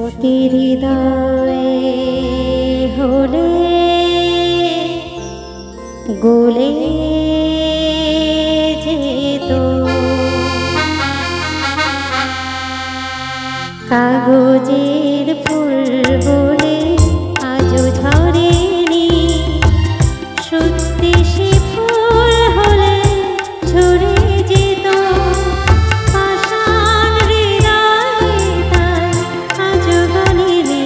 সত্যি হৃদয়ে হলে গলে যেত কাগজের ফুল বলে আজও ঝরেনি, সত্যি সে ফুল হলে ঝরে যেত পাষাণ হৃদয়ে, তাই আজও গলেনি।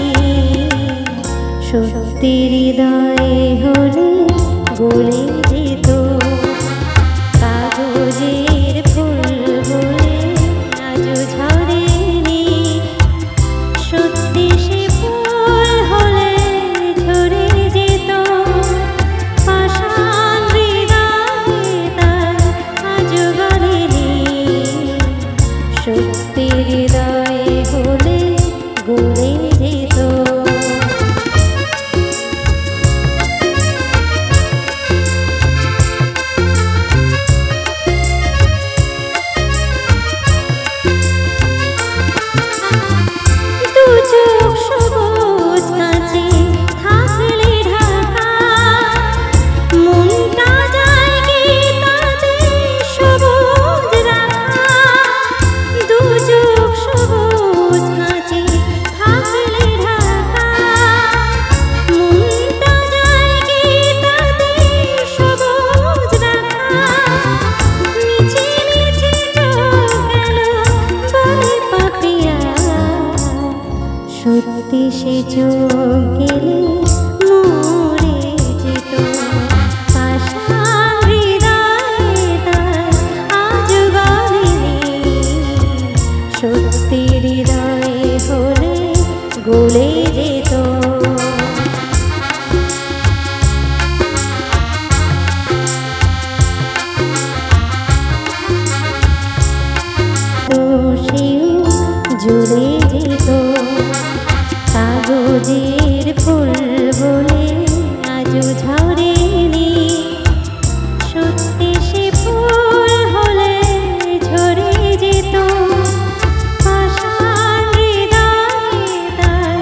সত্যি হৃদয়ে হলে গলে যেত কাগজের ফুল বলে আজও ঝরেনি, সত্যি সে ফুল হলে ঝরে যেত পাষাণ হৃদয়ে, তাই আজও গলেনি। সত্যি হৃদয়ে হলে গলে যেত। সত্যি সে চোখ গেলে মরে যেত পাষাণ হৃদয়ে, তাই আজও গলেনি। সত্যি হৃদয়ে হলে গলে যেত। সেও জ্বলে যেত কাগজের ফুল বলে আজও ঝরেনি, সত্যি সে ফুল হলে ঝরে যেত পাষাণ হৃদয়ে, তাই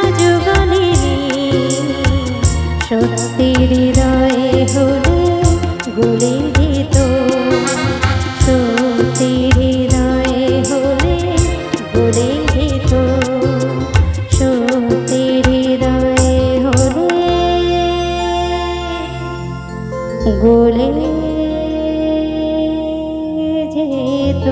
আজও গলেনি। সত্যি হৃদয়ে হলে গলে যেত। সত্যি হৃদয়ে হলে গলে যেত। সত্যি হৃদয়ে হলে গলে যেত।